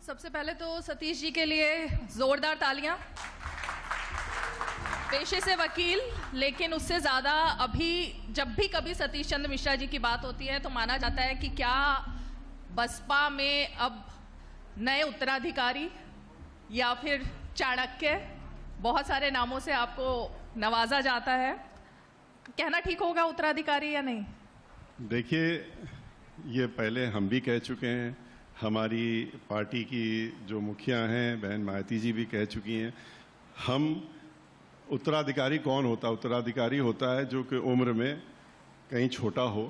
सबसे पहले तो सतीश जी के लिए जोरदार तालियां। पेशे से वकील, लेकिन उससे ज़्यादा अभी जब भी कभी सतीश चंद्र मिश्रा जी की बात होती है तो माना जाता है कि क्या बसपा में अब नए उत्तराधिकारी या फिर चाणक्य, बहुत सारे नामों से आपको नवाजा जाता है। कहना ठीक होगा उत्तराधिकारी या नहीं? देखिए, ये पहले हम भी कह चुके हैं, हमारी पार्टी की जो मुखिया हैं बहन मायावती जी भी कह चुकी हैं। हम उत्तराधिकारी कौन होता है? उत्तराधिकारी होता है जो कि उम्र में कहीं छोटा हो,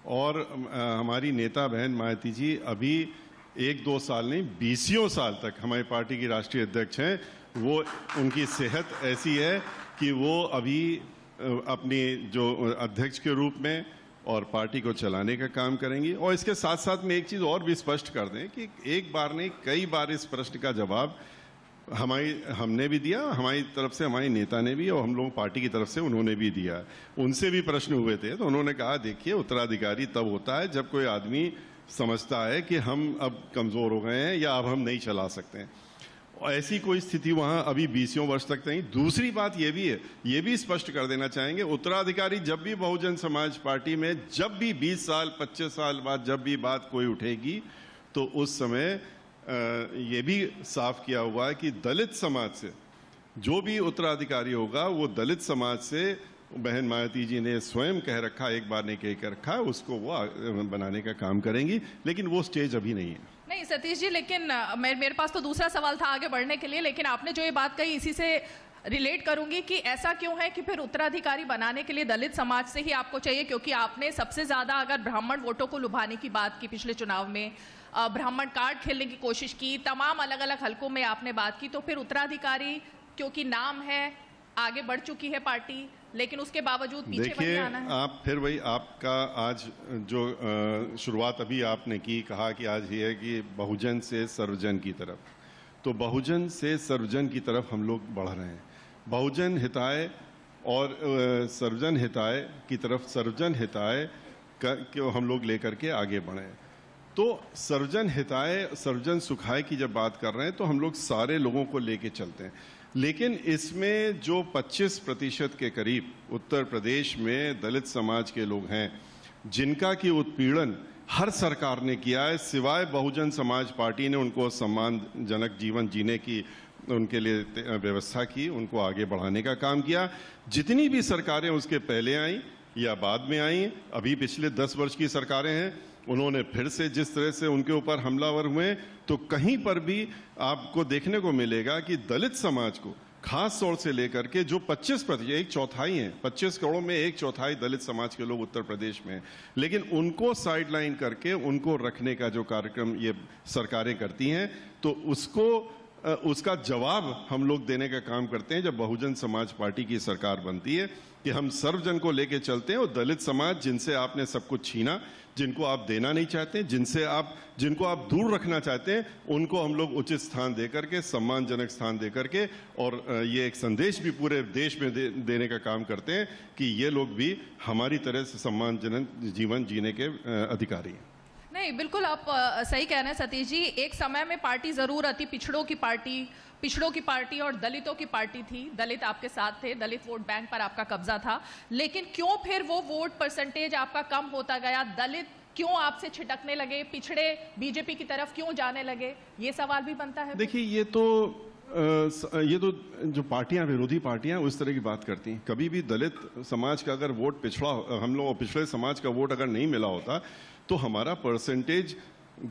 और हमारी नेता बहन मायावती जी अभी 1-2 साल नहीं 20 साल तक हमारी पार्टी की राष्ट्रीय अध्यक्ष हैं। वो उनकी सेहत ऐसी है कि वो अभी अपनी जो अध्यक्ष के रूप में और पार्टी को चलाने का काम करेंगी। और इसके साथ साथ में एक चीज़ और भी स्पष्ट कर दें कि एक बार नहीं कई बार इस प्रश्न का जवाब हमने भी दिया, हमारी तरफ से हमारी नेता ने भी, और हम लोग पार्टी की तरफ से उन्होंने भी दिया। उनसे भी प्रश्न हुए थे तो उन्होंने कहा देखिए, उत्तराधिकारी तब होता है जब कोई आदमी समझता है कि हम अब कमज़ोर हो गए हैं या अब हम नहीं चला सकते हैं। ऐसी कोई स्थिति वहां अभी 20 वर्ष तक नहीं। दूसरी बात ये भी है, ये भी स्पष्ट कर देना चाहेंगे, उत्तराधिकारी जब भी बहुजन समाज पार्टी में जब भी 20 साल 25 साल बाद जब भी बात कोई उठेगी तो उस समय ये भी साफ किया हुआ है कि दलित समाज से जो भी उत्तराधिकारी होगा वो दलित समाज से, बहन मायावती जी ने स्वयं कह रखा, एक बार नहीं कह रखा है, उसको वो बनाने का काम करेंगी। लेकिन वो स्टेज अभी नहीं है। नहीं सतीश जी, लेकिन मेरे पास तो दूसरा सवाल था आगे बढ़ने के लिए, लेकिन आपने जो ये बात कही इसी से रिलेट करूंगी कि ऐसा क्यों है कि फिर उत्तराधिकारी बनाने के लिए दलित समाज से ही आपको चाहिए? क्योंकि आपने सबसे ज्यादा अगर ब्राह्मण वोटों को लुभाने की बात की पिछले चुनाव में, ब्राह्मण कार्ड खेलने की कोशिश की, तमाम अलग अलग हलकों में आपने बात की, तो फिर उत्तराधिकारी क्योंकि नाम है, आगे बढ़ चुकी है पार्टी, लेकिन उसके बावजूद पीछे वही आना है। आप फिर वही आपका आज जो शुरुआत अभी आपने की, कहा कि आज ये है कि बहुजन से सर्वजन की तरफ, तो बहुजन से सर्वजन की तरफ हम लोग बढ़ रहे हैं। बहुजन हिताय और सर्वजन हिताय की तरफ, सर्वजन हिताय को हम लोग लेकर के आगे बढ़े। तो सर्वजन हिताय सर्वजन सुखाय की जब बात कर रहे हैं तो हम लोग सारे लोगों को लेके चलते हैं। लेकिन इसमें जो 25% के करीब उत्तर प्रदेश में दलित समाज के लोग हैं जिनका कि उत्पीड़न हर सरकार ने किया है, सिवाय बहुजन समाज पार्टी ने उनको सम्मानजनक जीवन जीने की उनके लिए व्यवस्था की, उनको आगे बढ़ाने का काम किया। जितनी भी सरकारें उसके पहले आई या बाद में आई, अभी पिछले 10 वर्ष की सरकारें हैं, उन्होंने फिर से जिस तरह से उनके ऊपर हमलावर हुए, तो कहीं पर भी आपको देखने को मिलेगा कि दलित समाज को खास तौर से लेकर के जो 25%, 1/4 हैं, 25 करोड़ में 1/4 दलित समाज के लोग उत्तर प्रदेश में, लेकिन उनको साइडलाइन करके उनको रखने का जो कार्यक्रम ये सरकारें करती हैं, तो उसका जवाब हम लोग देने का काम करते हैं जब बहुजन समाज पार्टी की सरकार बनती है, कि हम सर्वजन को लेके चलते हैं। और दलित समाज जिनसे आपने सब कुछ छीना, जिनको आप देना नहीं चाहते, जिनको आप दूर रखना चाहते हैं, उनको हम लोग उचित स्थान देकर के, सम्मानजनक स्थान देकर के, और ये एक संदेश भी पूरे देश में देने का काम करते हैं कि ये लोग भी हमारी तरह से सम्मानजनक जीवन जीने के अधिकारी हैं। नहीं, बिल्कुल आप सही कह रहे हैं सतीश जी। एक समय में पार्टी जरूर अति पिछड़ों की पार्टी और दलितों की पार्टी थी। दलित आपके साथ थे, दलित वोट बैंक पर आपका कब्जा था, लेकिन क्यों फिर वो वोट परसेंटेज आपका कम होता गया? दलित क्यों आपसे छिटकने लगे, पिछड़े बीजेपी की तरफ क्यों जाने लगे? ये सवाल भी बनता है। देखिए, ये तो जो पार्टियां, विरोधी पार्टियां उस तरह की बात करती हैं। कभी भी दलित समाज का अगर वोट पिछड़ा, हम लोग पिछड़े समाज का वोट अगर नहीं मिला होता तो हमारा परसेंटेज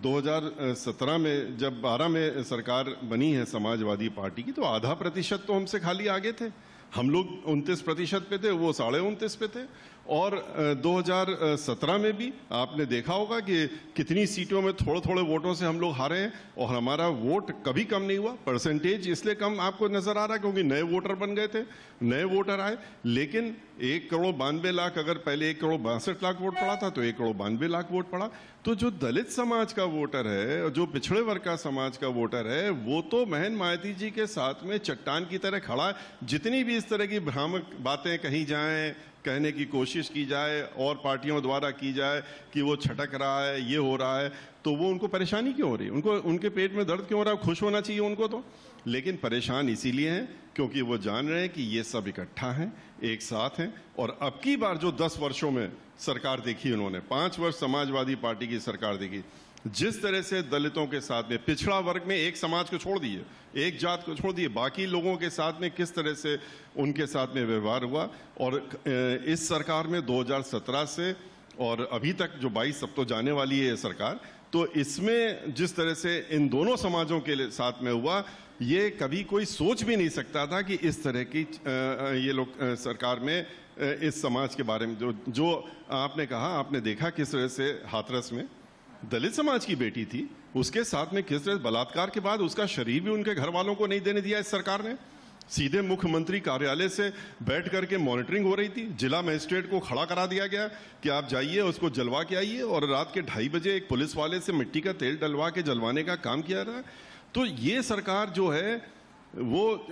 2017 में जब 12 में सरकार बनी है समाजवादी पार्टी की, तो 0.5% तो हमसे खाली आगे थे। हम लोग 29% पे थे, वो 29.5 पे थे। और 2017 में भी आपने देखा होगा कि कितनी सीटों में थोड़े थोड़े वोटों से हम लोग हारे हैं, और हमारा वोट कभी कम नहीं हुआ। परसेंटेज इसलिए कम आपको नजर आ रहा है क्योंकि नए वोटर बन गए थे, नए वोटर आए। लेकिन 1,92,00,000, अगर पहले 1,62,00,000 वोट पड़ा था तो 1,92,00,000 वोट पड़ा। तो जो दलित समाज का वोटर है, जो पिछड़े वर्ग का समाज का वोटर है, वो तो बहन मायावती जी के साथ में चट्टान की तरह खड़ा है। जितनी भी इस तरह की भ्रामक बातें कही जाएं, कहने की कोशिश की जाए और पार्टियों द्वारा की जाए कि वो छटक रहा है, ये हो रहा है, तो वो उनको परेशानी क्यों हो रही है? उनको उनके पेट में दर्द क्यों हो रहा है? खुश होना चाहिए उनको तो। लेकिन परेशान इसीलिए हैं क्योंकि वो जान रहे हैं कि ये सब इकट्ठा हैं, एक साथ हैं। और अब की बार जो 10 वर्षों में सरकार देखी उन्होंने, 5 वर्ष समाजवादी पार्टी की सरकार देखी, जिस तरह से दलितों के साथ में, पिछड़ा वर्ग में एक समाज को छोड़ दिए, एक जात को छोड़ दिए, बाकी लोगों के साथ में किस तरह से उनके साथ में व्यवहार हुआ। और इस सरकार में 2017 से और अभी तक जो 22 अब तो जाने वाली है ये सरकार, तो इसमें जिस तरह से इन दोनों समाजों के साथ में हुआ, ये कभी कोई सोच भी नहीं सकता था कि इस तरह की ये लोग सरकार में इस समाज के बारे में जो आपने कहा, आपने देखा किस तरह से हाथरस में दलित समाज की बेटी थी, उसके साथ में किस तरह बलात्कार के बाद उसका शरीर भी उनके घर वालों को नहीं देने दिया इस सरकार ने। सीधे मुख्यमंत्री कार्यालय से बैठ करके मॉनिटरिंग हो रही थी। जिला मजिस्ट्रेट को खड़ा करा दिया गया कि आप जाइए उसको जलवा के आइए, और रात के 2:30 बजे एक पुलिस वाले से मिट्टी का तेल डलवा के जलवाने का काम किया रहा है। तो ये सरकार जो है, वो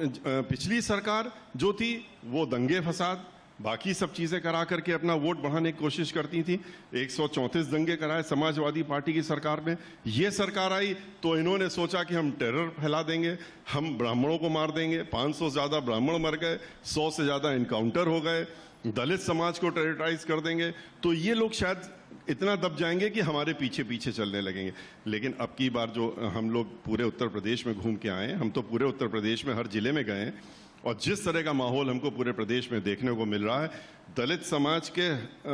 पिछली सरकार जो थी वो दंगे फसाद बाकी सब चीजें करा करके अपना वोट बढ़ाने की कोशिश करती थी। 134 दंगे कराए समाजवादी पार्टी की सरकार में। ये सरकार आई तो इन्होंने सोचा कि हम टेरर फैला देंगे, हम ब्राह्मणों को मार देंगे। 500 से ज्यादा ब्राह्मण मर गए, 100 से ज्यादा इनकाउंटर हो गए, दलित समाज को टेररिटाइज कर देंगे। तो ये लोग शायद इतना दब जाएंगे कि हमारे पीछे पीछे चलने लगेंगे। लेकिन अब की बार जो हम लोग पूरे उत्तर प्रदेश में घूम के आए, हम तो पूरे उत्तर प्रदेश में हर जिले में गए, और जिस तरह का माहौल हमको पूरे प्रदेश में देखने को मिल रहा है, दलित समाज के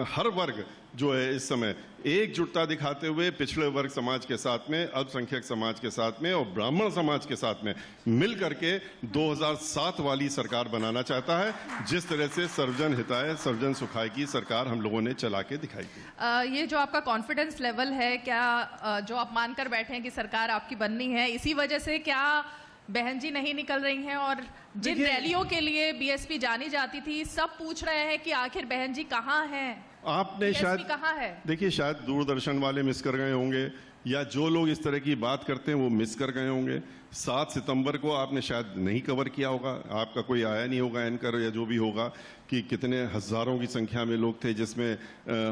हर वर्ग जो है इस समय एकजुटता दिखाते हुए पिछड़े वर्ग समाज के साथ में, अल्पसंख्यक समाज के साथ में और ब्राह्मण समाज के साथ में मिल करके 2007 वाली सरकार बनाना चाहता है, जिस तरह से सर्वजन हिताय सर्वजन सुखाय की सरकार हम लोगों ने चला के दिखाई थी। ये जो आपका कॉन्फिडेंस लेवल है, क्या जो आप मानकर बैठे हैं कि सरकार आपकी बननी है, इसी वजह से क्या बहन जी नहीं निकल रही हैं? और जिन रैलियों के लिए बीएसपी जानी जाती थी, सब पूछ रहे हैं कि आखिर बहन जी कहाँ हैं, आपने शायद कहाँ है? देखिए, शायद दूरदर्शन वाले मिस कर गए होंगे, या जो लोग इस तरह की बात करते हैं वो मिस कर गए होंगे। 7 सितंबर को आपने शायद नहीं कवर किया होगा, आपका कोई आया नहीं होगा एंकर या जो भी होगा, कि कितने हजारों की संख्या में लोग थे, जिसमें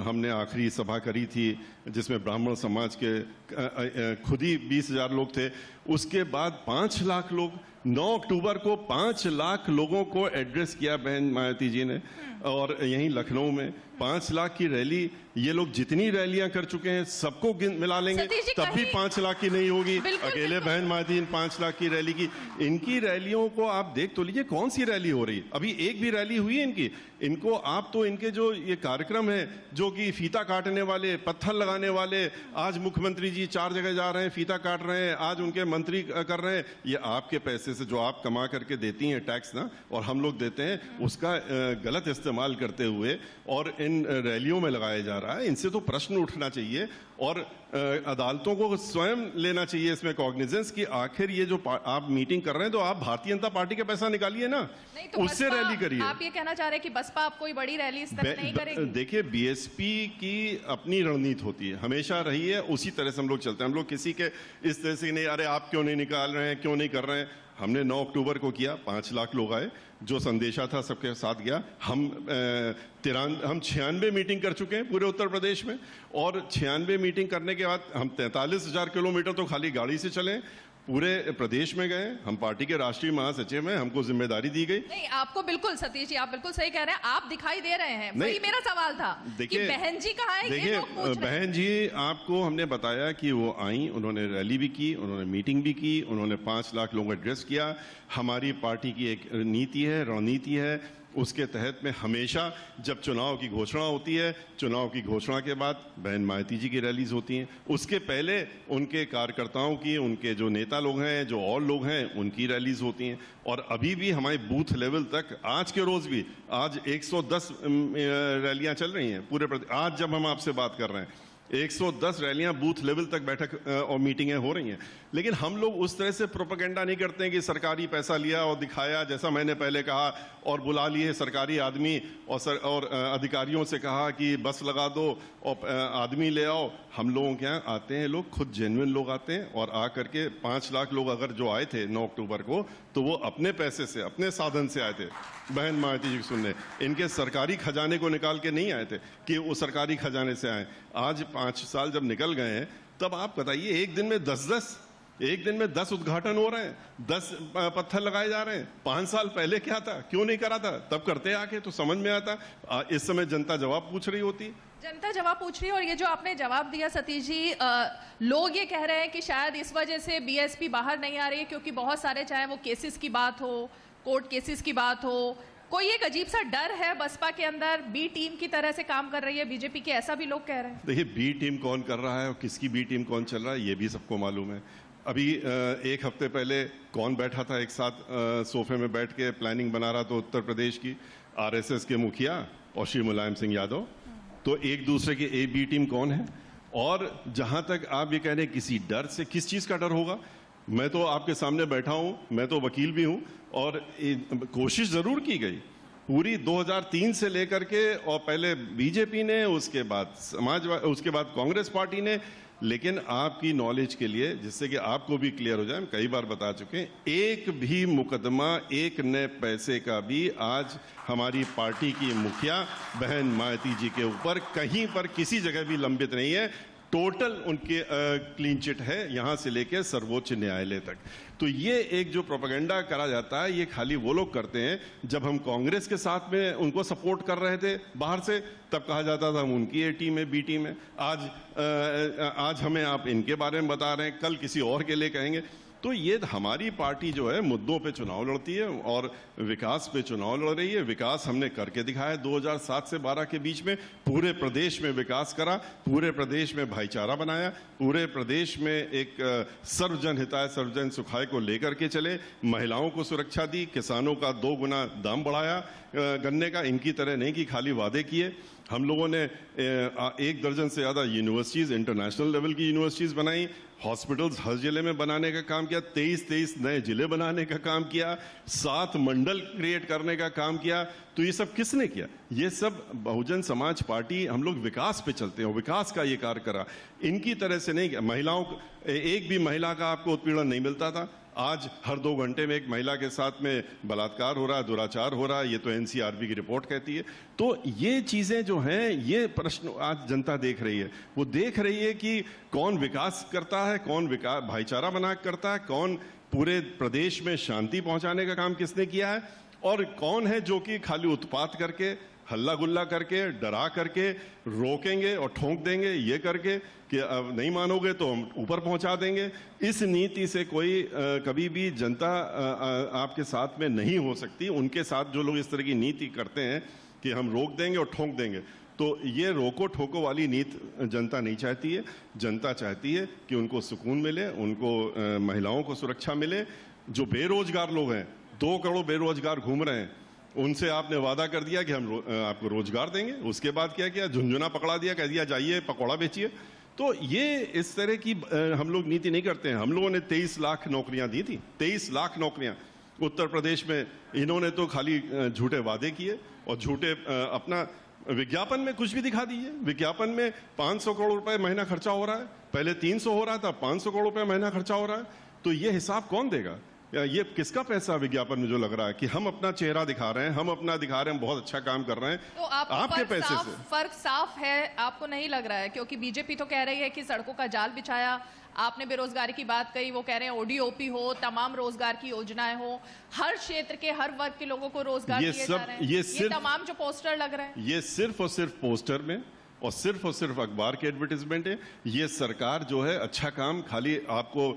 हमने आखिरी सभा करी थी जिसमें ब्राह्मण समाज के खुद ही 20,000 लोग थे। उसके बाद 5 लाख लोग, 9 अक्टूबर को 5 लाख लोगों को एड्रेस किया बहन मायावती जी ने, और यहीं लखनऊ में 5 लाख की रैली। ये लोग जितनी रैलियां कर चुके हैं सबको मिला लेंगे तब भी 5 लाख की नहीं होगी। अकेले बहन मायावती 5 लाख की रैली की, इनकी रैलियों को आप देख तो लीजिए कौन सी रैली हो रही है। अभी एक भी रैली हुई है इनकी? इनको आप तो इनके जो ये कार्यक्रम है, जो कि फीता काटने वाले, पत्थर लगाने वाले, आज मुख्यमंत्री जी 4 जगह जा रहे हैं, फीता काट रहे हैं, आज उनके मंत्री कर रहे हैं, ये आपके पैसे से जो आप कमा करके देती हैं टैक्स ना, और हम लोग देते हैं, उसका गलत इस्तेमाल करते हुए और इन रैलियों में लगाया जा रहा है। इनसे तो प्रश्न उठना चाहिए और अदालतों को स्वयं लेना चाहिए इसमें कॉग्निजेंस कि आखिर ये जो आप मीटिंग कर रहे हैं, तो आप भारतीय जनता पार्टी का पैसा निकालिए ना, तो उससे रैली करिए। आप ये कहना चाह रहे हैं कि बसपा आप कोई बड़ी रैली इस तरह नहीं करेगी? देखिए, बीएसपी की अपनी रणनीति होती है, हमेशा रही है, उसी तरह से हम लोग चलते हैं। हम लोग किसी के इस तरह से नहीं, अरे आप क्यों नहीं निकाल रहे हैं, क्यों नहीं कर रहे हैं। हमने 9 अक्टूबर को किया, 5 लाख लोग आए, जो संदेशा था सबके साथ गया। हम 96 मीटिंग कर चुके हैं पूरे उत्तर प्रदेश में, और 96 मीटिंग करने के बाद हम 43,000 किलोमीटर तो खाली गाड़ी से चले, पूरे प्रदेश में गए। हम पार्टी के राष्ट्रीय महासचिव हैं, हमको जिम्मेदारी दी गई। नहीं, आपको बिल्कुल सतीश जी, आप बिल्कुल सही कह रहे हैं, आप दिखाई दे रहे हैं। वही मेरा सवाल था कि बहन जी कहाँ है? देखिए, बहन जी आपको हमने बताया कि वो आई, उन्होंने रैली भी की, उन्होंने मीटिंग भी की, उन्होंने 5 लाख लोगों को एड्रेस किया। हमारी पार्टी की एक नीति है, रणनीति है, उसके तहत में हमेशा जब चुनाव की घोषणा होती है, चुनाव की घोषणा के बाद बहन मायावती जी की रैलीज होती हैं, उसके पहले उनके कार्यकर्ताओं की, उनके जो नेता लोग हैं, जो और लोग हैं, उनकी रैलीज होती हैं। और अभी भी हमारे बूथ लेवल तक आज के रोज भी, आज 110 रैलियां चल रही हैं पूरे प्रदेश। आज जब हम आपसे बात कर रहे हैं 110 रैलियां बूथ लेवल तक बैठक और मीटिंगें हो रही हैं, लेकिन हम लोग उस तरह से प्रोपेगेंडा नहीं करते हैं कि सरकारी पैसा लिया और दिखाया, जैसा मैंने पहले कहा, और बुला लिए सरकारी आदमी और अधिकारियों से कहा कि बस लगा दो और आदमी ले आओ। हम लोगों के यहाँ आते हैं लोग, खुद जेन्युइन लोग आते हैं, और आ करके 5 लाख लोग अगर जो आए थे 9 अक्टूबर को, तो वो अपने पैसे से, अपने साधन से आए थे बहन मायावती जी को सुनने। इनके सरकारी खजाने को निकाल के नहीं आए थे कि वो सरकारी खजाने से आए। आज 5 साल जब निकल गए हैं, तब आप बताइए एक दिन में 10 उद्घाटन हो रहे हैं, 10 पत्थर लगाए जा रहे हैं। 5 साल पहले क्या था, क्यों नहीं करा था? तब करते आके तो समझ में आता। इस समय जनता जवाब पूछ रही होती, जनता जवाब पूछ रही है। और ये जो आपने जवाब दिया सतीश जी, लोग ये कह रहे हैं कि शायद इस वजह से बीएसपी बाहर नहीं आ रही है, क्योंकि बहुत सारे, चाहे वो केसेस की बात हो, कोर्ट केसेस की बात हो, कोई एक अजीब सा डर है बसपा के अंदर, बी टीम की तरह से काम कर रही है बीजेपी के, ऐसा भी लोग कह रहे हैं। देखिए, बी टीम कौन कर रहा है और किसकी बी टीम कौन चल रहा है, ये भी सबको मालूम है। अभी 1 हफ्ते पहले कौन बैठा था एक साथ सोफे में बैठ के प्लानिंग बना रहा था उत्तर प्रदेश की? आरएसएस के मुखिया और श्री मुलायम सिंह यादव। तो एक दूसरे के ए बी टीम कौन है? और जहां तक आप ये कह रहे हैं किसी डर से, किस चीज का डर होगा? मैं तो आपके सामने बैठा हूं, मैं तो वकील भी हूं, और कोशिश जरूर की गई पूरी 2003 से लेकर के, और पहले बीजेपी ने, उसके बाद समाजवादी, उसके बाद कांग्रेस पार्टी ने। लेकिन आपकी नॉलेज के लिए, जिससे कि आपको भी क्लियर हो जाए, हम कई बार बता चुके हैं, एक भी मुकदमा, एक नए पैसे का भी आज हमारी पार्टी की मुखिया बहन मायावती जी के ऊपर कहीं पर किसी जगह भी लंबित नहीं है। टोटल उनके क्लीन चिट है, यहां से लेकर सर्वोच्च न्यायालय तक। तो ये एक जो प्रोपेगेंडा करा जाता है, ये खाली वो लोग करते हैं। जब हम कांग्रेस के साथ में उनको सपोर्ट कर रहे थे बाहर से, तब कहा जाता था हम उनकी ए टीम है, बी टीम है। आज हमें आप इनके बारे में बता रहे हैं, कल किसी और के लिए कहेंगे। तो ये हमारी पार्टी जो है मुद्दों पे चुनाव लड़ती है और विकास पे चुनाव लड़ रही है। विकास हमने करके दिखाया। 2007 से 12 के बीच में पूरे प्रदेश में विकास करा, पूरे प्रदेश में भाईचारा बनाया, पूरे प्रदेश में एक सर्वजन हिताय सर्वजन सुखाय को लेकर के चले, महिलाओं को सुरक्षा दी, किसानों का 2 गुना दाम बढ़ाया गन्ने का। इनकी तरह नहीं कि खाली वादे किए। हम लोगों ने 1 दर्जन से ज़्यादा यूनिवर्सिटीज़, इंटरनेशनल लेवल की यूनिवर्सिटीज़ बनाई, हॉस्पिटल्स हर जिले में बनाने का काम किया, 23 नए जिले बनाने का काम किया, 7 मंडल क्रिएट करने का काम किया। तो ये सब किसने किया? ये सब बहुजन समाज पार्टी, हम लोग विकास पे चलते हैं, विकास का ये कार्य करा। इनकी तरह से नहीं। महिलाओं को, एक भी महिला का आपको उत्पीड़न नहीं मिलता था। आज हर 2 घंटे में एक महिला के साथ में बलात्कार हो रहा है, दुराचार हो रहा है। ये तो एनसीआरबी की रिपोर्ट कहती है। तो ये चीजें जो हैं, ये प्रश्न आज जनता देख रही है। वो देख रही है कि कौन विकास करता है, कौन विकास भाईचारा बना करता है, कौन पूरे प्रदेश में शांति पहुंचाने का काम किसने किया है, और कौन है जो कि खाली उत्पात करके, हल्ला गुल्ला करके, डरा करके रोकेंगे और ठोंक देंगे, ये करके कि अब नहीं मानोगे तो हम ऊपर पहुंचा देंगे। इस नीति से कोई कभी भी जनता आपके साथ में नहीं हो सकती। उनके साथ जो लोग इस तरह की नीति करते हैं कि हम रोक देंगे और ठोंक देंगे, तो ये रोको ठोको वाली नीति जनता नहीं चाहती है। जनता चाहती है कि उनको सुकून मिले, उनको महिलाओं को सुरक्षा मिले। जो बेरोजगार लोग हैं, 2 करोड़ बेरोजगार घूम रहे हैं, उनसे आपने वादा कर दिया कि हम आपको रोजगार देंगे। उसके बाद क्या किया? झुंझुना पकड़ा दिया, कह दिया जाइए पकौड़ा बेचिए। तो ये इस तरह की हम लोग नीति नहीं करते हैं। हम लोगों ने 23 लाख नौकरियां दी थी, 23 लाख नौकरियां उत्तर प्रदेश में। इन्होंने तो खाली झूठे वादे किए और झूठे अपना विज्ञापन में कुछ भी दिखा दीजिए। विज्ञापन में 500 करोड़ रुपए महीना खर्चा हो रहा है, पहले 300 हो रहा था, 500 करोड़ रुपए महीना खर्चा हो रहा है। तो ये हिसाब कौन देगा? ये किसका पैसा विज्ञापन में जो लग रहा है कि हम अपना चेहरा दिखा रहे हैं, हम अपना दिखा रहे हैं, बहुत अच्छा काम कर रहे हैं, तो आपके पैसे से। फर्क साफ है, आपको नहीं लग रहा है? क्योंकि बीजेपी तो कह रही है कि सड़कों का जाल बिछाया, आपने बेरोजगारी की बात कही, वो कह रहे हैं ओडीओपी हो, तमाम रोजगार की योजनाएं हो, हर क्षेत्र के हर वर्ग के लोगों को रोजगार दिए जा रहे हैं। ये तमाम जो पोस्टर लग रहे हैं, ये सिर्फ और सिर्फ पोस्टर में और सिर्फ अखबार के एडवर्टीजमेंट है। ये सरकार जो है अच्छा काम खाली आपको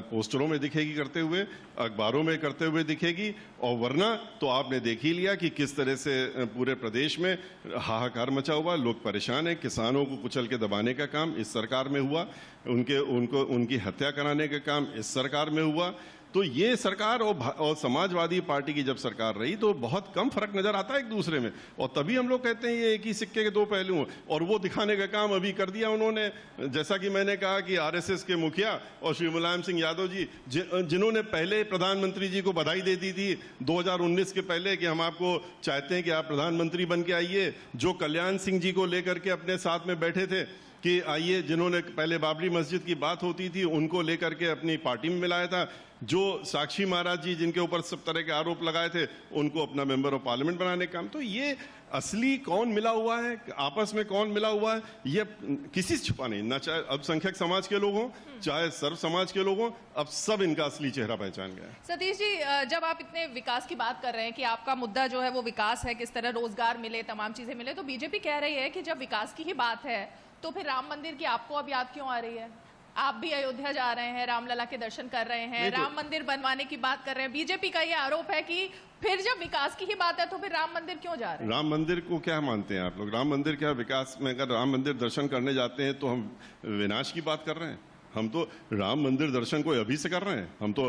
पोस्टरों में दिखेगी करते हुए, अखबारों में करते हुए दिखेगी, और वरना तो आपने देख ही लिया कि किस तरह से पूरे प्रदेश में हाहाकार मचा हुआ, लोग परेशान हैं। किसानों को कुचल के दबाने का काम इस सरकार में हुआ, उनकी हत्या कराने का काम इस सरकार में हुआ। तो ये सरकार और समाजवादी पार्टी की जब सरकार रही तो बहुत कम फर्क नजर आता है एक दूसरे में, और तभी हम लोग कहते हैं ये एक ही सिक्के के दो पहलू हैं। और वो दिखाने का काम अभी कर दिया उन्होंने। जैसा कि मैंने कहा कि आरएसएस के मुखिया और श्री मुलायम सिंह यादव जी, जिन्होंने पहले प्रधानमंत्री जी को बधाई दे दी थी 2019 के पहले कि हम आपको चाहते हैं कि आप प्रधानमंत्री बन के आइए, जो कल्याण सिंह जी को लेकर के अपने साथ में बैठे थे कि आइए, जिन्होंने पहले बाबरी मस्जिद की बात होती थी उनको लेकर के अपनी पार्टी में मिलाया था, जो साक्षी महाराज जी जिनके ऊपर सब तरह के आरोप लगाए थे उनको अपना मेंबर ऑफ पार्लियामेंट बनाने का काम। तो ये असली कौन मिला हुआ है, आपस में कौन मिला हुआ है, ये किसी से छुपा नहीं, ना चाहे अल्पसंख्यक समाज के लोग हों चाहे सर्व समाज के लोग हों, अब सब इनका असली चेहरा पहचान गया है। सतीश जी, जब आप इतने विकास की बात कर रहे हैं कि आपका मुद्दा जो है वो विकास है, किस तरह रोजगार मिले, तमाम चीजें मिले, तो बीजेपी कह रही है कि जब विकास की ही बात है तो फिर राम मंदिर की आपको अब याद क्यों आ रही है? आप भी अयोध्या जा रहे हैं, रामलला के दर्शन कर रहे हैं, राम मंदिर बनवाने की बात कर रहे हैं। बीजेपी का ये आरोप है कि फिर जब विकास की ही बात है तो फिर राम मंदिर क्यों जा रहे हैं? राम मंदिर को क्या मानते हैं आप लोग? राम मंदिर क्या विकास में? अगर राम मंदिर दर्शन करने जाते हैं तो हम विनाश की बात कर रहे हैं? हम तो राम मंदिर दर्शन को अभी से कर रहे हैं, हम तो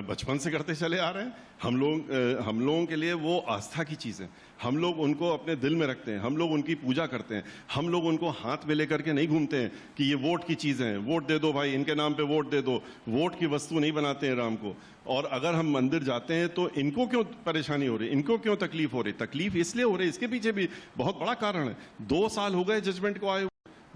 बचपन से करते चले आ रहे हैं। हम लोगों के लिए वो आस्था की चीज़ है, हम लोग उनको अपने दिल में रखते हैं, हम लोग उनकी पूजा करते हैं, हम लोग उनको हाथ में लेकर के नहीं घूमते हैं कि ये वोट की चीज़ें हैं, वोट दे दो भाई, इनके नाम पे वोट दे दो। वोट की वस्तु नहीं बनाते हैं राम को। और अगर हम मंदिर जाते हैं तो इनको क्यों परेशानी हो रही, इनको क्यों तकलीफ हो रही? तकलीफ इसलिए हो रही, इसके पीछे भी बहुत बड़ा कारण है। 2 साल हो गए जजमेंट को आए,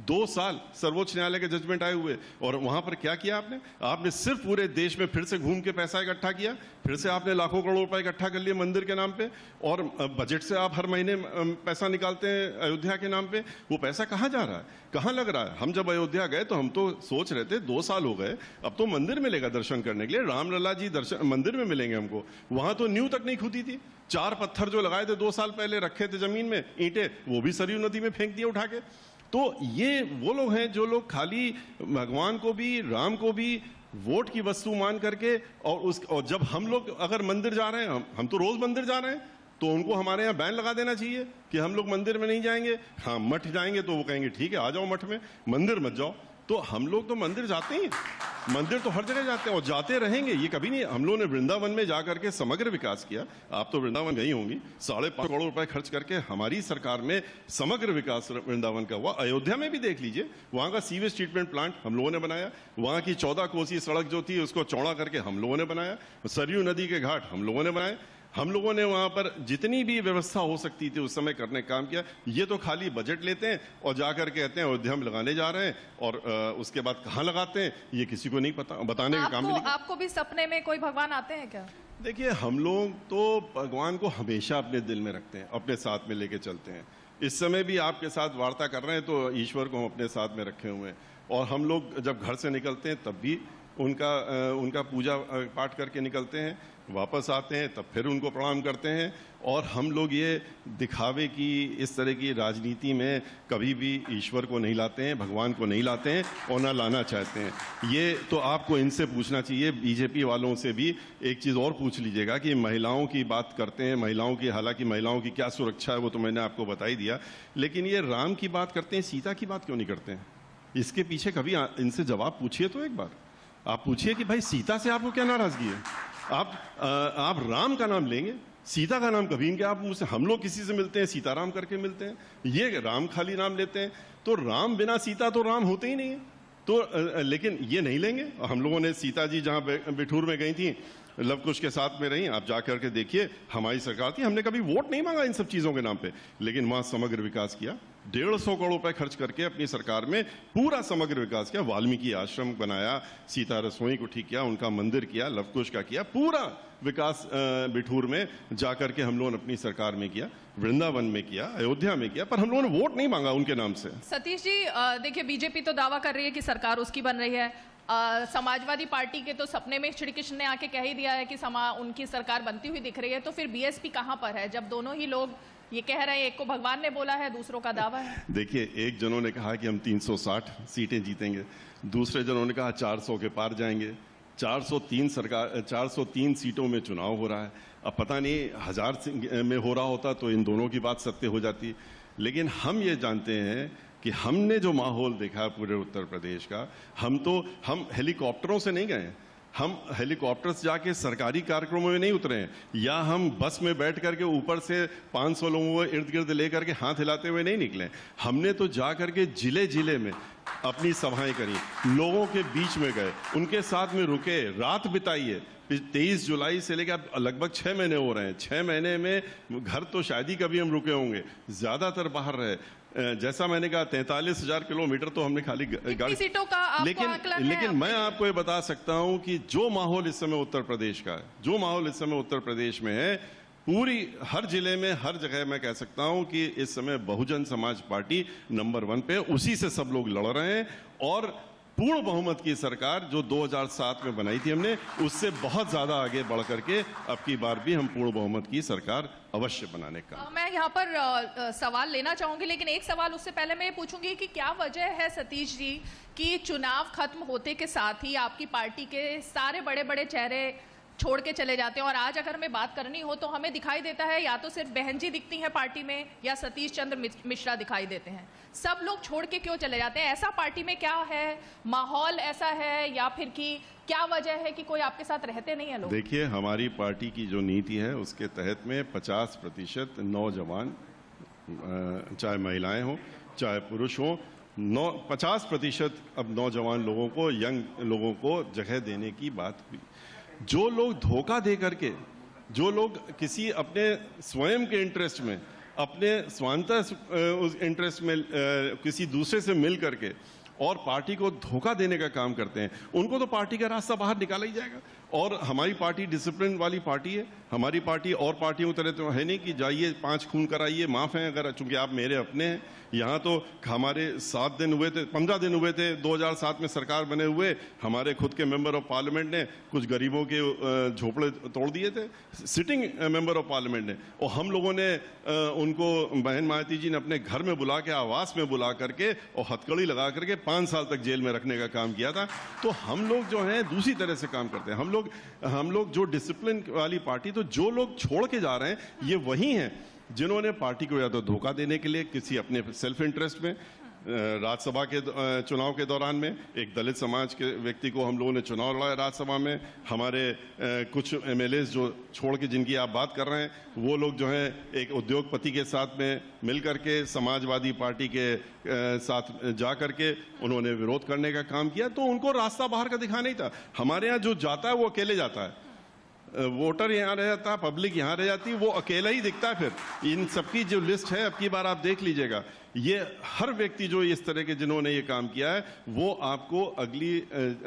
2 साल सर्वोच्च न्यायालय के जजमेंट आए हुए, और वहां पर क्या किया आपने? आपने सिर्फ पूरे देश में फिर से घूम के पैसा इकट्ठा किया, फिर से आपने लाखों करोड़ रुपए इकट्ठा कर लिए मंदिर के नाम पे, और बजट से आप हर महीने पैसा निकालते हैं अयोध्या के नाम पे। वो पैसा कहाँ जा रहा है, कहाँ लग रहा है? हम जब अयोध्या गए तो हम तो सोच रहे थे 2 साल हो गए, अब तो मंदिर मिलेगा दर्शन करने के लिए, रामलला जी दर्शन मंदिर में मिलेंगे हमको। वहां तो नींव तक नहीं खुदी थी, 4 पत्थर जो लगाए थे 2 साल पहले रखे थे जमीन में, ईंटें, वो भी सरयू नदी में फेंक दिए उठा के। तो ये वो लोग हैं जो लोग खाली भगवान को भी, राम को भी वोट की वस्तु मान करके, और जब हम लोग अगर मंदिर जा रहे हैं, हम तो रोज मंदिर जा रहे हैं, तो उनको हमारे यहाँ बैन लगा देना चाहिए कि हम लोग मंदिर में नहीं जाएंगे। हाँ, मठ जाएंगे तो वो कहेंगे ठीक है आ जाओ मठ में, मंदिर मत जाओ। तो हम लोग तो मंदिर जाते हैं, मंदिर तो हर जगह जाते हैं और जाते रहेंगे, ये कभी नहीं। हम लोगों ने वृंदावन में जाकर के समग्र विकास किया, आप तो वृंदावन गई होंगी, 5.5 करोड़ रुपए खर्च करके हमारी सरकार में समग्र विकास वृंदावन का हुआ। अयोध्या में भी देख लीजिए, वहां का सीवेज ट्रीटमेंट प्लांट हम लोगों ने बनाया, वहां की 14 कोसी सड़क जो थी उसको चौड़ा करके हम लोगों ने बनाया, सरयू नदी के घाट हम लोगों ने बनाए, हम लोगों ने वहां पर जितनी भी व्यवस्था हो सकती थी उस समय करने का काम किया। ये तो खाली बजट लेते हैं और जाकर कहते हैं अयोध्या में लगाने जा रहे हैं, और उसके बाद कहाँ लगाते हैं ये किसी को नहीं पता, बताने का काम नहीं। आपको भी सपने में कोई भगवान आते हैं क्या? देखिए, हम लोग तो भगवान को हमेशा अपने दिल में रखते हैं, अपने साथ में लेके चलते हैं। इस समय भी आपके साथ वार्ता कर रहे हैं तो ईश्वर को हम अपने साथ में रखे हुए हैं, और हम लोग जब घर से निकलते हैं तब भी उनका पूजा पाठ करके निकलते हैं, वापस आते हैं तब फिर उनको प्रणाम करते हैं। और हम लोग ये दिखावे की, इस तरह की राजनीति में कभी भी ईश्वर को नहीं लाते हैं, भगवान को नहीं लाते हैं और ना लाना चाहते हैं। ये तो आपको इनसे पूछना चाहिए, बीजेपी वालों से भी एक चीज़ और पूछ लीजिएगा कि महिलाओं की बात करते हैं, महिलाओं की, हालांकि महिलाओं की क्या सुरक्षा है वो तो मैंने आपको बता ही दिया, लेकिन ये राम की बात करते हैं, सीता की बात क्यों नहीं करते हैं? इसके पीछे कभी इनसे जवाब पूछिए तो एक बार। आप पूछिए कि भाई सीता से आपको क्या नाराजगी है? आप राम का नाम लेंगे, सीता का नाम कभी इनके आप मुंह से, हम लोग किसी से मिलते हैं सीताराम करके मिलते हैं, ये राम खाली नाम लेते हैं। तो राम बिना सीता तो राम होते ही नहीं है। तो लेकिन ये नहीं लेंगे। हम लोगों ने सीता जी जहां बिठूर में गई थी, लवकुश के साथ में रही, आप जाकर के देखिए, हमारी सरकार थी, हमने कभी वोट नहीं मांगा इन सब चीजों के नाम पे, लेकिन वहां समग्र विकास किया। 150 करोड़ रुपए खर्च करके अपनी सरकार में पूरा समग्र विकास किया। वाल्मीकि आश्रम बनाया, सीता रसोई को ठीक किया, उनका मंदिर किया, लवकुश का किया, पूरा विकास बिठूर में जाकर के हम लोगों ने अपनी सरकार में किया, वृंदावन में किया, अयोध्या में किया, पर हम लोगों ने वोट नहीं मांगा उनके नाम से। सतीश जी, देखिए बीजेपी तो दावा कर रही है कि सरकार उसकी बन रही है, समाजवादी पार्टी के तो सपने में श्री कृष्ण ने आके कह ही दिया है कि उनकी सरकार बनती हुई दिख रही है, तो फिर बीएसपी कहां पर है जब दोनों ही लोग ये कह रहे हैं, एक को भगवान ने बोला है, दूसरों का दावा है? देखिए, एक जनों ने कहा कि हम 360 सीटें जीतेंगे, दूसरे जनों ने कहा 400 के पार जाएंगे। 403 सीटों में चुनाव हो रहा है। अब पता नहीं 1000 में हो रहा होता तो इन दोनों की बात सत्य हो जाती, लेकिन हम ये जानते हैं कि हमने जो माहौल देखा पूरे उत्तर प्रदेश का, हम हेलीकॉप्टरों से नहीं गए, हम हेलीकॉप्टर से जाके सरकारी कार्यक्रमों में नहीं उतरे हैं, या हम बस में बैठ करके ऊपर से 500 लोगों को इर्द गिर्द ले करके हाथ हिलाते हुए नहीं निकले। हमने तो जा करके जिले जिले में अपनी सभाएं करी, लोगों के बीच में गए, उनके साथ में रुके, रात बिताई है। 23 जुलाई से लेकर लगभग 6 महीने हो रहे हैं। 6 महीने में घर तो शायद ही कभी हम रुके होंगे, ज्यादातर बाहर रहे। जैसा मैंने कहा 43,000 किलोमीटर तो हमने खाली कितनी सीटों का आपको आकलन है? लेकिन मैं आपको ये बता सकता हूं कि जो माहौल इस समय उत्तर प्रदेश का है, जो माहौल इस समय उत्तर प्रदेश में है, पूरी हर जिले में हर जगह मैं कह सकता हूं कि इस समय बहुजन समाज पार्टी नंबर 1 पे, उसी से सब लोग लड़ रहे हैं। और पूर्ण बहुमत की सरकार जो 2007 में बनाई थी हमने, उससे बहुत ज्यादा आगे बढ़ करके अब की बार भी हम पूर्ण बहुमत की सरकार अवश्य बनाने का। मैं यहाँ पर सवाल लेना चाहूंगी, लेकिन एक सवाल उससे पहले मैं ये पूछूंगी कि क्या वजह है सतीश जी कि चुनाव खत्म होते के साथ ही आपकी पार्टी के सारे बड़े बड़े चेहरे छोड़ के चले जाते हैं, और आज अगर हमें बात करनी हो तो हमें दिखाई देता है या तो सिर्फ बहन जी दिखती हैं पार्टी में या सतीश चंद्र मिश्रा दिखाई देते हैं। सब लोग छोड़ के क्यों चले जाते हैं? ऐसा पार्टी में क्या है, माहौल ऐसा है, या फिर कि क्या वजह है कि कोई आपके साथ रहते नहीं है लोग? देखिए, हमारी पार्टी की जो नीति है उसके तहत में 50% नौजवान, चाहे महिलाएं हो चाहे पुरुष हो, 50% अब नौजवान लोगों को, यंग लोगों को जगह देने की बात हुई। जो लोग धोखा दे करके, जो लोग किसी अपने स्वयं के इंटरेस्ट में, अपने स्वांतः उस इंटरेस्ट में किसी दूसरे से मिल करके और पार्टी को धोखा देने का काम करते हैं, उनको तो पार्टी का रास्ता बाहर निकाला ही जाएगा। और हमारी पार्टी डिसिप्लिन वाली पार्टी है। हमारी पार्टी और पार्टियों की तरह तो है नहीं कि जाइए 5 खून कराइए, माफ है अगर, चूंकि आप मेरे अपने हैं। यहाँ तो हमारे 7 दिन हुए थे, 15 दिन हुए थे 2007 में सरकार बने हुए, हमारे खुद के मेंबर ऑफ पार्लियामेंट ने कुछ गरीबों के झोपड़े तोड़ दिए थे, सिटिंग मेंबर ऑफ पार्लियामेंट ने। और हम लोगों ने उनको, बहन मायावती जी ने अपने घर में बुला के, आवास में बुला करके और हथकड़ी लगा करके 5 साल तक जेल में रखने का काम किया था। तो हम लोग जो हैं दूसरी तरह से काम करते हैं। हम लोग जो डिसिप्लिन वाली पार्टी, तो जो लोग छोड़ के जा रहे हैं ये वही हैं जिन्होंने पार्टी को या तो धोखा देने के लिए किसी अपने सेल्फ इंटरेस्ट में, राज्यसभा के चुनाव के दौरान में एक दलित समाज के व्यक्ति को हम लोगों ने चुनाव लड़ाया राज्यसभा में, हमारे कुछ MLAs जो छोड़ के, जिनकी आप बात कर रहे हैं, वो लोग जो हैं एक उद्योगपति के साथ में मिल करके समाजवादी पार्टी के साथ जा करके उन्होंने विरोध करने का काम किया। तो उनको रास्ता बाहर का दिखा नहीं था। हमारे यहाँ जो जाता है वो अकेले जाता है, वोटर यहाँ रह जाता है, पब्लिक यहाँ रह जाती है, वो अकेला ही दिखता है। फिर इन सबकी जो लिस्ट है अब की बार आप देख लीजिएगा, ये हर व्यक्ति जो इस तरह के जिन्होंने ये काम किया है, वो आपको अगली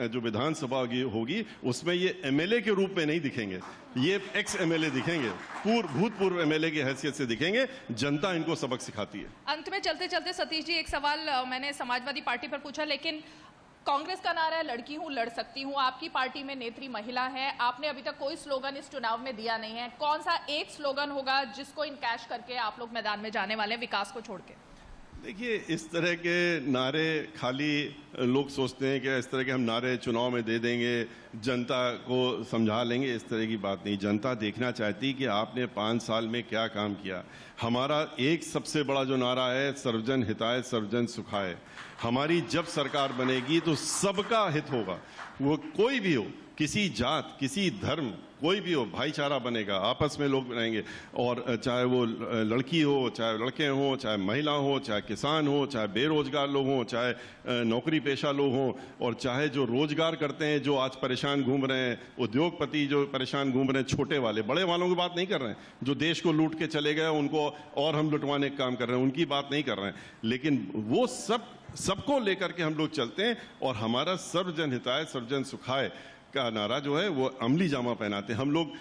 जो विधानसभा होगी उसमें ये MLA के रूप में नहीं दिखेंगे, ये एक्स MLA दिखेंगे, भूतपूर्व MLA की हैसियत से दिखेंगे। जनता इनको सबक सिखाती है। अंत में चलते चलते सतीश जी, एक सवाल मैंने समाजवादी पार्टी पर पूछा, लेकिन कांग्रेस का नारा है लड़की हूं लड़ सकती हूं। आपकी पार्टी में नेत्री महिला है, आपने अभी तक कोई स्लोगन इस चुनाव में दिया नहीं है। कौन सा एक स्लोगन होगा जिसको इनकैश करके आप लोग मैदान में जाने वाले हैं, विकास को छोड़ के? देखिए, इस तरह के नारे खाली लोग सोचते हैं कि इस तरह के हम नारे चुनाव में दे देंगे, जनता को समझा लेंगे, इस तरह की बात नहीं। जनता देखना चाहती कि आपने 5 साल में क्या काम किया। हमारा एक सबसे बड़ा जो नारा है, सर्वजन हिताय सर्वजन सुखाय। हमारी जब सरकार बनेगी तो सबका हित होगा, वो कोई भी हो, किसी जात, किसी धर्म, कोई भी हो, भाईचारा बनेगा, आपस में लोग रहेंगे। और चाहे वो लड़की हो, चाहे लड़के हों, चाहे महिला हो, चाहे किसान हो, चाहे बेरोजगार लोग हों, चाहे नौकरी पेशा लोग हों, और चाहे जो रोजगार करते हैं, जो आज परेशान घूम रहे हैं, उद्योगपति जो परेशान घूम रहे हैं, छोटे वाले, बड़े वालों की बात नहीं कर रहे हैं, जो देश को लूट के चले गए उनको और हम लुटवाने का काम कर रहे हैं, उनकी बात नहीं कर रहे हैं। लेकिन वो सबको लेकर के हम लोग चलते हैं, और हमारा सर्वजन हिताय सर्वजन सुखाय का नारा जो है वो अमली जामा पहनाते हैं हम लोग।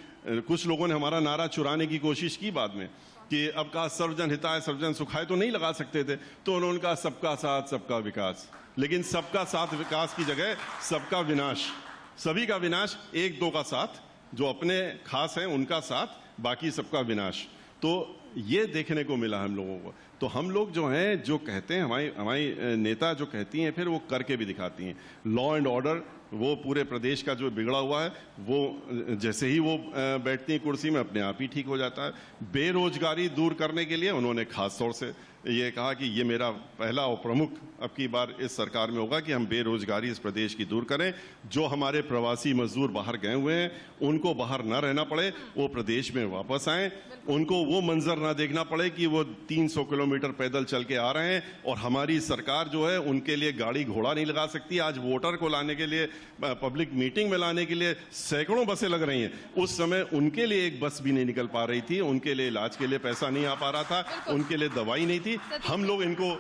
कुछ लोगों ने हमारा नारा चुराने की कोशिश की बाद में कि अब कहा सर्वजन हिताय सर्वजन सुखाय, तो नहीं लगा सकते थे, तो उन्होंने कहा सबका साथ सबका विकास। लेकिन सबका साथ विकास की जगह सबका विनाश, सभी का विनाश, 1-2 का साथ, जो अपने खास हैं उनका साथ, बाकी सबका विनाश। तो ये देखने को मिला हम लोगों को। तो हम लोग जो हैं, जो कहते हैं, हमारी नेता जो कहती हैं फिर वो करके भी दिखाती हैं। लॉ एंड ऑर्डर वो पूरे प्रदेश का जो बिगड़ा हुआ है वो जैसे ही वो बैठती हैं कुर्सी में अपने आप ही ठीक हो जाता है। बेरोजगारी दूर करने के लिए उन्होंने खास तौर से ये कहा कि ये मेरा पहला और प्रमुख अब की बार इस सरकार में होगा कि हम बेरोजगारी इस प्रदेश की दूर करें। जो हमारे प्रवासी मजदूर बाहर गए हुए हैं उनको बाहर ना रहना पड़े, वो प्रदेश में वापस आएं, उनको वो मंजर ना देखना पड़े कि वो 300 किलोमीटर पैदल चल के आ रहे हैं और हमारी सरकार जो है उनके लिए गाड़ी घोड़ा नहीं लगा सकती। आज वोटर को लाने के लिए, पब्लिक मीटिंग में लाने के लिए सैकड़ों बसें लग रही हैं, उस समय उनके लिए एक बस भी नहीं निकल पा रही थी, उनके लिए इलाज के लिए पैसा नहीं आ पा रहा था, उनके लिए दवाई नहीं थी। हम लोग इनको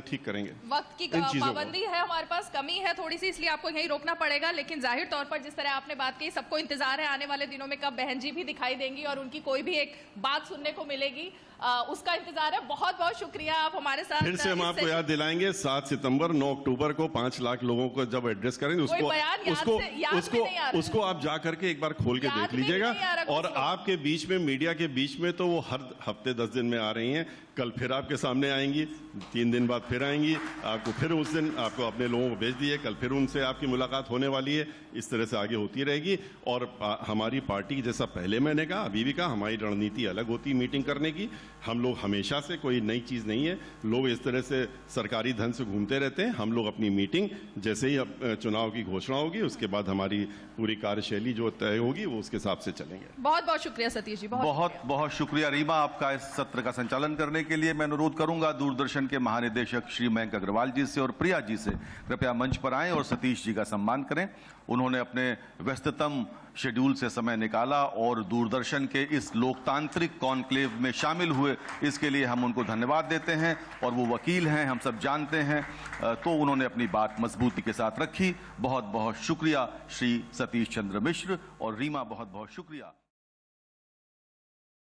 ठीक करेंगे। वक्त की पाबंदी है, हमारे पास कमी है थोड़ी सी, इसलिए आपको यहीं रोकना पड़ेगा। लेकिन जाहिर तौर पर जिस तरह आपने बात की, सबको इंतजार है आने वाले दिनों में कब बहन जी भी दिखाई देंगी और उनकी कोई भी एक बात सुनने को मिलेगी, उसका इंतजार है। बहुत बहुत शुक्रिया आप हमारे साथ। फिर से हम आपको याद दिलाएंगे 7 सितंबर 9 अक्टूबर को 5 लाख लोगों को जब एड्रेस करेंगे उसको आप जा करके एक बार खोल के देख लीजिएगा। और आपके बीच में, मीडिया के बीच में तो वो हर हफ्ते 10 दिन में आ रही हैं। कल फिर आपके सामने आएंगी, 3 दिन बाद फिर आएंगी, आपको फिर उस दिन आपको अपने लोगों को भेज दिए, कल फिर उनसे आपकी मुलाकात होने वाली है। इस तरह से आगे होती रहेगी। और हमारी पार्टी, जैसा पहले मैंने कहा, अभी भी कहा, हमारी रणनीति अलग होती है मीटिंग करने की। हम लोग हमेशा से, कोई नई चीज़ नहीं है, लोग इस तरह से सरकारी धन से घूमते रहते हैं। हम लोग अपनी मीटिंग जैसे ही चुनाव की घोषणा होगी उसके बाद हमारी पूरी कार्यशैली जो तय होगी वो उसके हिसाब से चलेंगे। बहुत बहुत शुक्रिया सतीश जी। बहुत बहुत शुक्रिया रीमा, आपका इस सत्र का संचालन करने के लिए। मैं अनुरोध करूंगा दूरदर्शन के महानिदेशक श्री मयंक अग्रवाल जी से और प्रिया जी से, कृपया मंच पर आएं और सतीश जी का सम्मान करें। उन्होंने अपने व्यस्ततम शेड्यूल से समय निकाला और दूरदर्शन के इस लोकतांत्रिक कॉन्क्लेव में शामिल हुए, इसके लिए हम उनको धन्यवाद देते हैं। और वो वकील हैं, हम सब जानते हैं, तो उन्होंने अपनी बात मजबूती के साथ रखी। बहुत बहुत शुक्रिया श्री सतीश चंद्र मिश्र और रीमा, बहुत बहुत शुक्रिया।